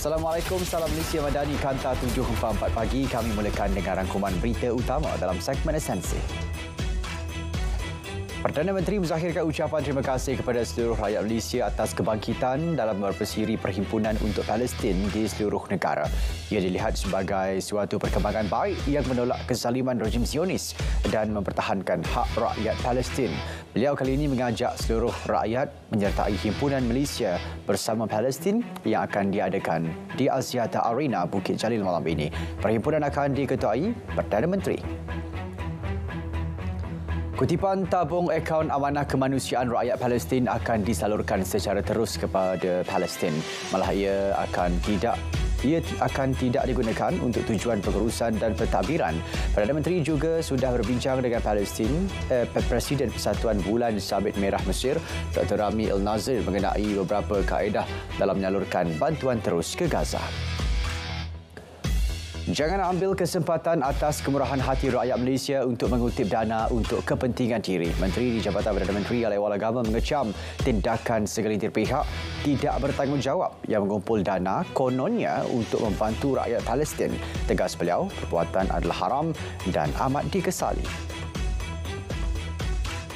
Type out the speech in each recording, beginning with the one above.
Assalamualaikum, salam Malaysia Madani, Kanta 7.44 pagi. Kami mulakan dengan rangkuman berita utama dalam segmen esensi. Perdana Menteri menzahirkan ucapan terima kasih kepada seluruh rakyat Malaysia atas kebangkitan dalam bersiri Perhimpunan untuk Palestin di seluruh negara. Ia dilihat sebagai suatu perkembangan baik yang menolak kezaliman rejim Zionis dan mempertahankan hak rakyat Palestin. Beliau kali ini mengajak seluruh rakyat menyertai Himpunan Malaysia bersama Palestin yang akan diadakan di Axiata Arena Bukit Jalil malam ini. Perhimpunan akan diketuai Perdana Menteri. Kutipan tabung akaun amanah kemanusiaan rakyat Palestin akan disalurkan secara terus kepada Palestin. Malah ia akan tidak digunakan untuk tujuan pengurusan dan pentadbiran. Perdana Menteri juga sudah berbincang dengan Presiden Persatuan Bulan Sabit Merah Mesir, Dr. Rami El-Nazir mengenai beberapa kaedah dalam menyalurkan bantuan terus ke Gaza. Jangan ambil kesempatan atas kemurahan hati rakyat Malaysia untuk mengutip dana untuk kepentingan diri. Menteri di Jabatan Perdana Menteri Allahyarwah Agama mengecam tindakan segelintir pihak tidak bertanggungjawab yang mengumpul dana kononnya untuk membantu rakyat Palestin. Tegas beliau, perbuatan adalah haram dan amat dikesali.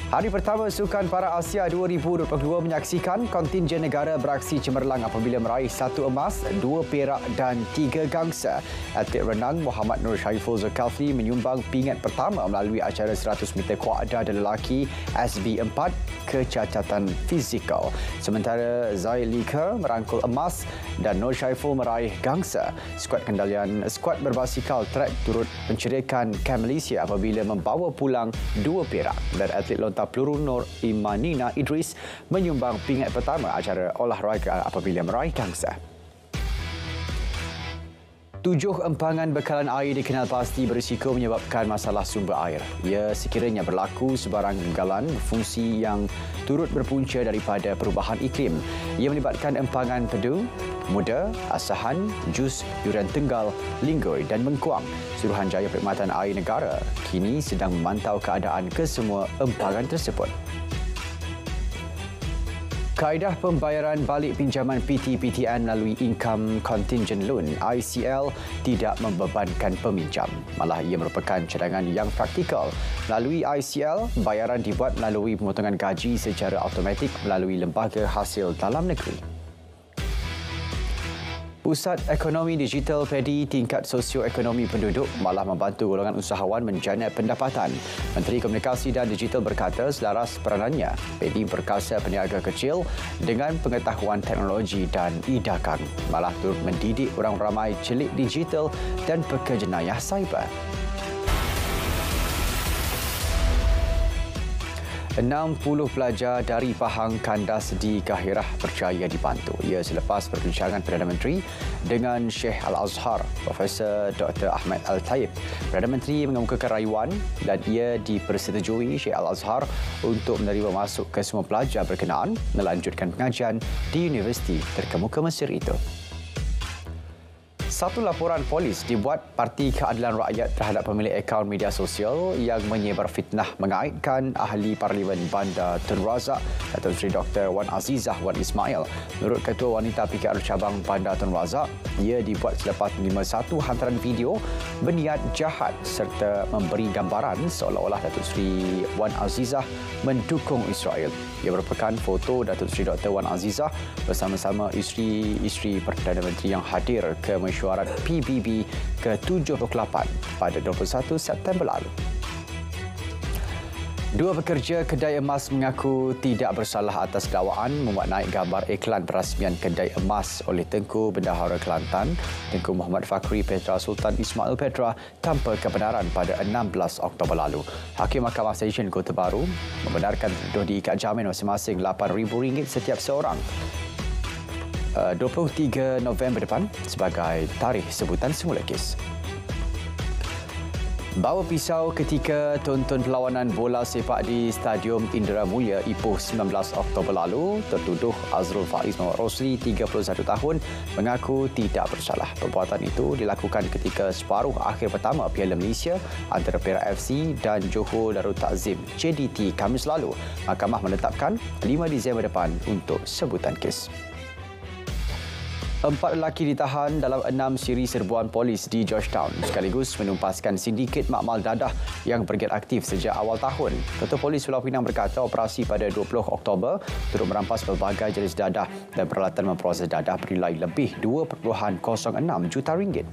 Hari pertama Sukan Para Asia 2022 menyaksikan kontingen negara beraksi cemerlang apabila meraih 1 emas, 2 perak dan 3 gangsa. Atlet renang Muhammad Nur Syaiful Zulkifli menyumbang pingat pertama melalui acara 100 meter kuada dan lelaki SB4 kecacatan fizikal. Sementara Zai Lika merangkul emas dan Nur Syaiful meraih gangsa. Skuad berbasikal trek turut menceriakan Camp Malaysia apabila membawa pulang 2 perak, dan atlet lontar peluru Nur Imanina Idris menyumbang pingat pertama acara olahraga apabila meraih gangsa. 7 empangan bekalan air dikenal pasti berisiko menyebabkan masalah sumber air. Ia sekiranya berlaku sebarang gangguan fungsi yang turut berpunca daripada perubahan iklim. Ia melibatkan empangan Pedu, Muda, Asahan, Jus, Durian Tenggal, Linggoy dan Mengkuang. Suruhanjaya Perkhidmatan Air Negara kini sedang memantau keadaan kesemua empangan tersebut. Kaedah pembayaran balik pinjaman PT-PTN melalui Income Contingent Loan (ICL) tidak membebankan peminjam. Malah ia merupakan cadangan yang praktikal. Melalui ICL, bayaran dibuat melalui pemotongan gaji secara automatik melalui Lembaga Hasil Dalam Negeri. Pusat Ekonomi Digital PEDI tingkat sosioekonomi penduduk malah membantu golongan usahawan menjana pendapatan. Menteri Komunikasi dan Digital berkata selaras peranannya, PEDI berkasa peniaga kecil dengan pengetahuan teknologi dan e-dagang. Malah turut mendidik orang ramai celik digital dan pekerjenayah cyber. 60 pelajar dari Pahang Kandas di Kahirah berjaya dibantu. Ia selepas perbincangan Perdana Menteri dengan Sheikh Al-Azhar, Profesor Dr. Ahmad Al-Taib. Perdana Menteri mengemukakan rayuan dan ia dipersetujui Sheikh Al-Azhar untuk menerima masuk ke semua pelajar berkenaan melanjutkan pengajian di Universiti Terkemuka Mesir itu. Satu laporan polis dibuat Parti Keadilan Rakyat terhadap pemilik akaun media sosial yang menyebar fitnah mengaitkan Ahli Parlimen Bandar Tun Razak, Datuk Seri Dr. Wan Azizah Wan Ismail. Menurut Ketua Wanita PKR Cabang Bandar Tun Razak, ia dibuat selepas menerima satu hantaran video berniat jahat serta memberi gambaran seolah-olah Datuk Seri Wan Azizah mendukung Israel. Ia merupakan foto Datuk Seri Dr. Wan Azizah bersama-sama isteri Perdana Menteri yang hadir ke mesyuarat PBB ke-78 pada 21 September lalu. 2 pekerja kedai emas mengaku tidak bersalah atas dakwaan membuat naik gambar iklan perasmian kedai emas oleh Tengku Bendahara Kelantan, Tengku Muhammad Fakhri Petra Sultan Ismail Petra tanpa kebenaran pada 16 Oktober lalu. Hakim Mahkamah Session Kota Baru membenarkan tertuduh diikat jamin masing-masing RM8,000 setiap seorang. 23 November depan sebagai tarikh sebutan semula kes. Bawa pisau ketika tonton perlawanan bola sepak di Stadium Indra Mulia Ipoh 19 Oktober lalu, tertuduh Azrul Faiz Muhammad Rosli, 31 tahun, mengaku tidak bersalah. Perbuatan itu dilakukan ketika separuh akhir pertama Piala Malaysia antara Perak FC dan Johor Darul Takzim JDT Khamis lalu. Mahkamah menetapkan 5 Disember depan untuk sebutan kes. 4 lelaki ditahan dalam 6 siri serbuan polis di Georgetown sekaligus menumpaskan sindiket makmal dadah yang bergiat aktif sejak awal tahun. Ketua Polis Pulau Pinang berkata operasi pada 20 Oktober turut merampas pelbagai jenis dadah dan peralatan memproses dadah bernilai lebih 2.06 juta ringgit.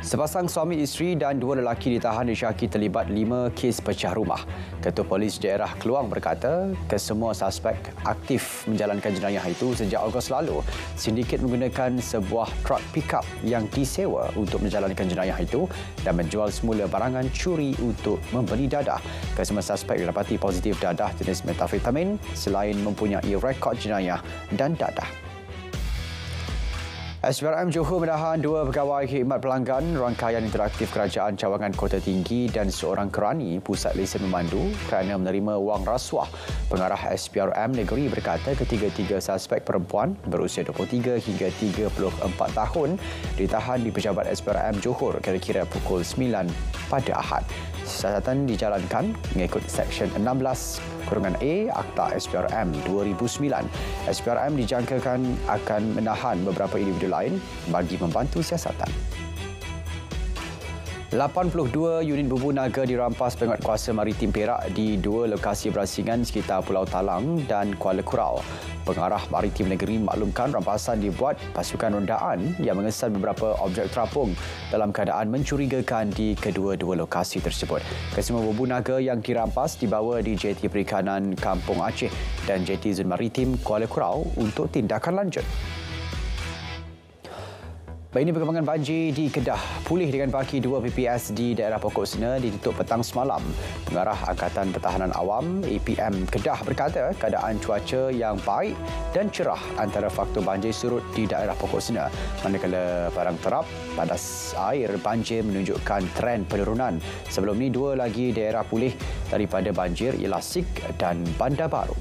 Sepasang suami isteri dan 2 lelaki ditahan disyaki terlibat 5 kes pecah rumah. Ketua Polis Daerah Kluang berkata kesemua suspek aktif menjalankan jenayah itu sejak Ogos lalu. Sindiket menggunakan sebuah truk pickup yang disewa untuk menjalankan jenayah itu dan menjual semula barangan curi untuk membeli dadah. Kesemua suspek didapati positif dadah jenis metafetamin selain mempunyai rekod jenayah dan dadah. SPRM Johor menahan 2 pegawai khidmat pelanggan rangkaian interaktif kerajaan cawangan Kota Tinggi dan seorang kerani pusat lesen memandu kerana menerima wang rasuah. Pengarah SPRM Negeri berkata ketiga-tiga suspek perempuan berusia 23 hingga 34 tahun ditahan di Pejabat SPRM Johor kira-kira pukul 9 pada Ahad. Siasatan dijalankan mengikut Seksyen 16(A) Akta SPRM 2009. SPRM dijangkakan akan menahan beberapa individu lain bagi membantu siasatan. 82 unit bubu naga dirampas Penguatkuasa Maritim Perak di 2 lokasi berasingan sekitar Pulau Talang dan Kuala Kurau. Pengarah Maritim Negeri maklumkan rampasan dibuat pasukan rondaan yang mengesan beberapa objek terapung dalam keadaan mencurigakan di kedua-dua lokasi tersebut. Kesemua bubu naga yang dirampas dibawa di Jeti Perikanan Kampung Aceh dan Jeti Zon Maritim Kuala Kurau untuk tindakan lanjut. Baik, ini perkembangan banjir di Kedah. Pulih dengan baki 2 PPS di daerah Pokok Sena ditutup petang semalam. Pengarah Angkatan Pertahanan Awam APM Kedah berkata keadaan cuaca yang baik dan cerah antara faktor banjir surut di daerah Pokok Sena. Manakala Padang Terap, padas air banjir menunjukkan tren penurunan. Sebelum ini 2 lagi daerah pulih daripada banjir ialah Sik dan Bandar Baru.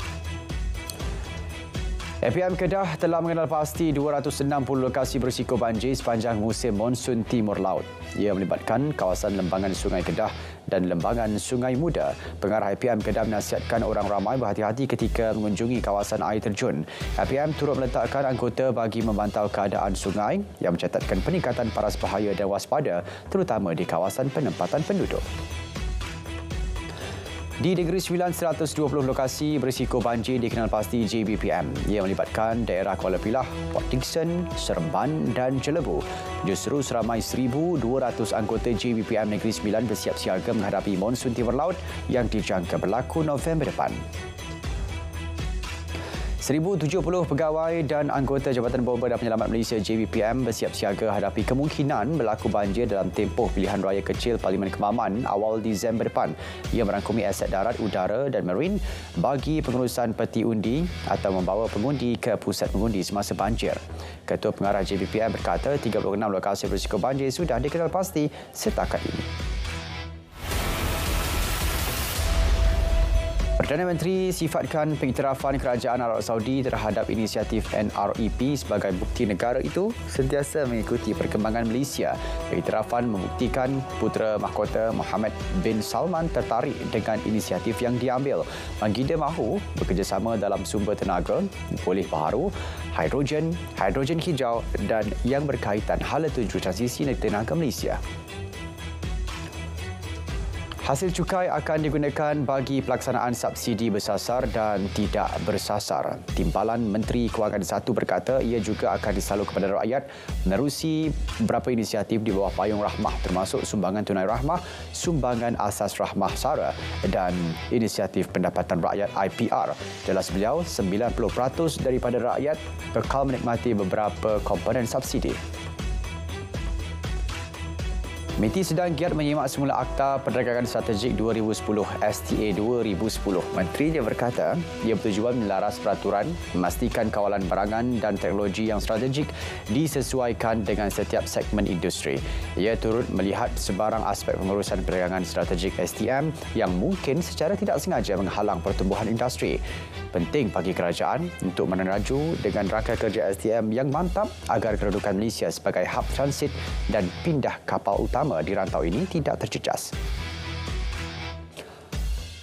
APM Kedah telah mengenal pasti 260 lokasi berisiko banjir sepanjang musim monsun Timur Laut. Ia melibatkan kawasan lembangan Sungai Kedah dan lembangan Sungai Muda. Pengarah APM Kedah menasihatkan orang ramai berhati-hati ketika mengunjungi kawasan air terjun. APM turut meletakkan anggota bagi memantau keadaan sungai yang mencatatkan peningkatan paras bahaya dan waspada terutama di kawasan penempatan penduduk. Di Negeri Sembilan, 120 lokasi berisiko banjir dikenal pasti JBPM. Ia melibatkan daerah Kuala Pilah, Port Dickson, Seremban dan Jelebu. Justru seramai 1,200 anggota JBPM Negeri Sembilan bersiap siaga menghadapi monsun Timur Laut yang dijangka berlaku November depan. 1,070 pegawai dan anggota Jabatan Bomba dan Penyelamat Malaysia JBPM bersiap siaga hadapi kemungkinan berlaku banjir dalam tempoh pilihan raya kecil Parlimen Kemaman awal Disember depan. Ia merangkumi aset darat, udara dan marine bagi pengurusan peti undi atau membawa pengundi ke pusat pengundi semasa banjir. Ketua Pengarah JBPM berkata 36 lokasi berisiko banjir sudah dikenal pasti setakat ini. Perdana Menteri sifatkan pengiktirafan Kerajaan Arab Saudi terhadap inisiatif NREP sebagai bukti negara itu sentiasa mengikuti perkembangan Malaysia. Pengiktirafan membuktikan putera mahkota Mohammed bin Salman tertarik dengan inisiatif yang diambil. Baginda mahu bekerjasama dalam sumber tenaga, pulih baharu, hidrogen hijau dan yang berkaitan hala tuju transisi tenaga Malaysia. Hasil cukai akan digunakan bagi pelaksanaan subsidi bersasar dan tidak bersasar. Timbalan Menteri Kewangan 1 berkata ia juga akan disalur kepada rakyat menerusi beberapa inisiatif di bawah payung rahmah termasuk sumbangan tunai rahmah, sumbangan asas rahmah SARA dan inisiatif pendapatan rakyat IPR. Jelas beliau, 90% daripada rakyat kekal menikmati beberapa komponen subsidi. MITI sedang giat menyimak semula Akta Perdagangan Strategik 2010 STA 2010. Menterinya berkata ia bertujuan melaras peraturan, memastikan kawalan barangan dan teknologi yang strategik disesuaikan dengan setiap segmen industri. Ia turut melihat sebarang aspek pengurusan perdagangan strategik STM yang mungkin secara tidak sengaja menghalang pertumbuhan industri. Penting bagi kerajaan untuk meneraju dengan rangka kerja STM yang mantap agar kedudukan Malaysia sebagai hub transit dan pindah kapal utama di rantau ini tidak terjejas.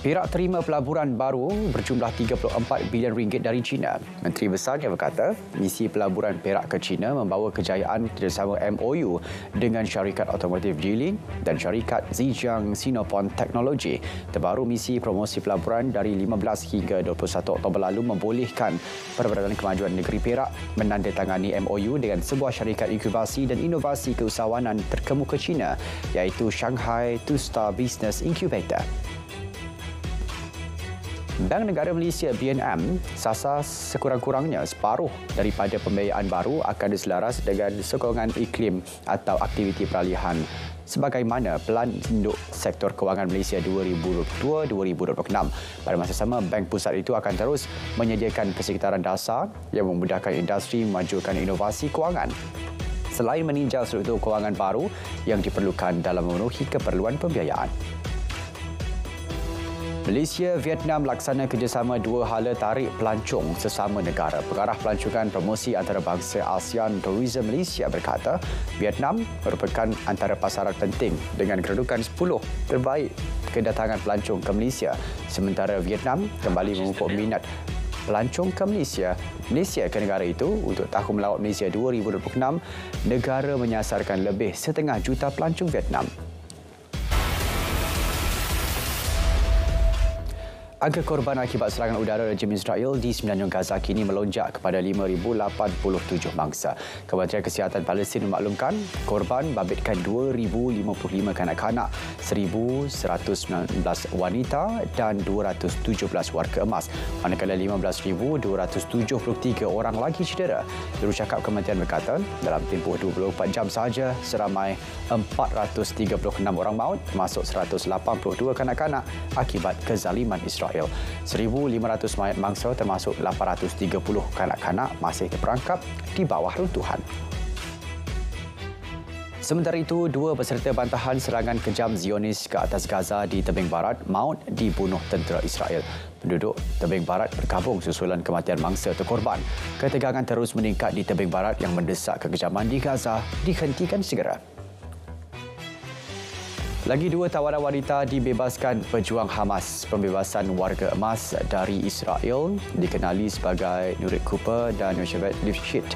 Perak terima pelaburan baru berjumlah 34 bilion ringgit dari China. Menteri Besarnya berkata, misi pelaburan Perak ke China membawa kejayaan kerjasama MOU dengan syarikat otomotif Geely dan syarikat Zhejiang Sinopon Technology. Terbaru misi promosi pelaburan dari 15 hingga 21 Oktober lalu membolehkan Perbadan Kemajuan Negeri Perak menandatangani MOU dengan sebuah syarikat inkubasi dan inovasi keusahawanan terkemuka China iaitu Shanghai Two-Star Business Incubator. Bank Negara Malaysia BNM sasar sekurang-kurangnya separuh daripada pembiayaan baru akan diselaras dengan sokongan iklim atau aktiviti peralihan sebagaimana Pelan Induk Sektor Kewangan Malaysia 2022-2026. Pada masa sama, Bank Pusat itu akan terus menyediakan persekitaran dasar yang memudahkan industri memajukan inovasi kewangan selain meninjau struktur kewangan baru yang diperlukan dalam memenuhi keperluan pembiayaan. Malaysia-Vietnam laksana kerjasama dua hala tarik pelancong sesama negara. Pengarah Pelancongan Promosi Antarabangsa ASEAN Tourism Malaysia berkata, Vietnam merupakan antara pasaran penting dengan kedudukan 10 terbaik kedatangan pelancong ke Malaysia. Sementara Vietnam kembali memupuk minat pelancong ke Malaysia ke negara itu. Untuk Tahun Melawat Malaysia 2026, negara menyasarkan lebih 1.5 juta pelancong Vietnam. Angka korban akibat serangan udara rejim Israel di Semenanjung Gaza kini melonjak kepada 5,087 mangsa. Kementerian Kesihatan Palestin memaklumkan korban babitkan 2,055 kanak-kanak, 1,119 wanita dan 217 warga emas, manakala 15,273 orang lagi cedera. Jurucakap Kementerian berkata, dalam tempoh 24 jam sahaja, seramai 436 orang maut, termasuk 182 kanak-kanak akibat kezaliman Israel. 1,500 mayat mangsa termasuk 830 kanak-kanak masih terperangkap di bawah runtuhan. Sementara itu, dua peserta bantahan serangan kejam Zionis ke atas Gaza di tebing barat maut dibunuh tentera Israel. Penduduk tebing barat berkabung susulan kematian mangsa terkorban. Ketegangan terus meningkat di tebing barat yang mendesak kekejaman di Gaza dihentikan segera. Lagi dua tawanan wanita dibebaskan pejuang Hamas. Pembebasan warga emas dari Israel dikenali sebagai Nurit Cooper dan Yocheved Lifshitz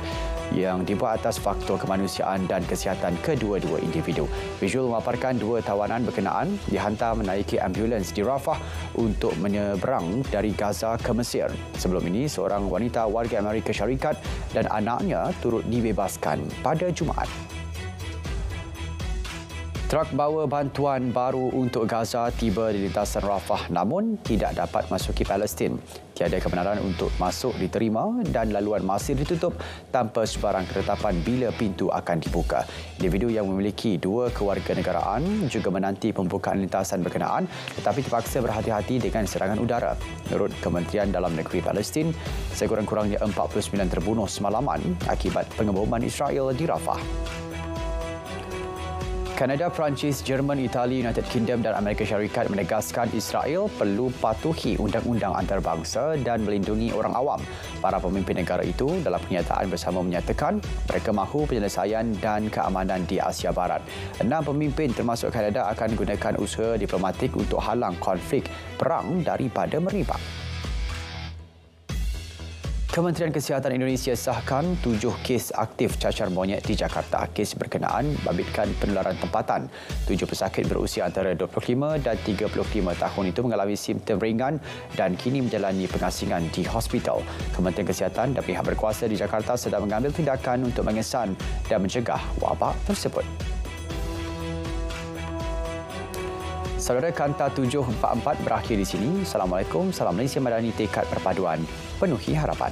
yang dibuat atas faktor kemanusiaan dan kesihatan kedua-dua individu. Visual memaparkan dua tawanan berkenaan dihantar menaiki ambulans di Rafah untuk menyeberang dari Gaza ke Mesir. Sebelum ini, seorang wanita warga Amerika Syarikat dan anaknya turut dibebaskan pada Jumaat. Truk bawa bantuan baru untuk Gaza tiba di lintasan Rafah namun tidak dapat masuki Palestin. Tiada kebenaran untuk masuk diterima dan laluan masih ditutup tanpa sebarang ketetapan bila pintu akan dibuka. Individu yang memiliki dua kewarganegaraan juga menanti pembukaan lintasan berkenaan tetapi terpaksa berhati-hati dengan serangan udara. Menurut Kementerian Dalam Negeri Palestin, sekurang-kurangnya 49 terbunuh semalaman akibat pengeboman Israel di Rafah. Kanada, Perancis, Jerman, Itali, United Kingdom dan Amerika Syarikat menegaskan Israel perlu patuhi undang-undang antarabangsa dan melindungi orang awam. Para pemimpin negara itu dalam pernyataan bersama menyatakan mereka mahu penyelesaian dan keamanan di Asia Barat. 6 pemimpin termasuk Kanada akan gunakan usaha diplomatik untuk halang konflik perang daripada merebak. Kementerian Kesihatan Indonesia sahkan 7 kes aktif cacar monyet di Jakarta. Kes berkenaan babitkan penularan tempatan. 7 pesakit berusia antara 25 dan 35 tahun itu mengalami simptom ringan dan kini menjalani pengasingan di hospital. Kementerian Kesihatan dan pihak berkuasa di Jakarta sedang mengambil tindakan untuk mengesan dan mencegah wabak tersebut. Saudara, Kanta 744 berakhir di sini. Assalamualaikum, salam Malaysia Madani, tekad perpaduan penuhi harapan.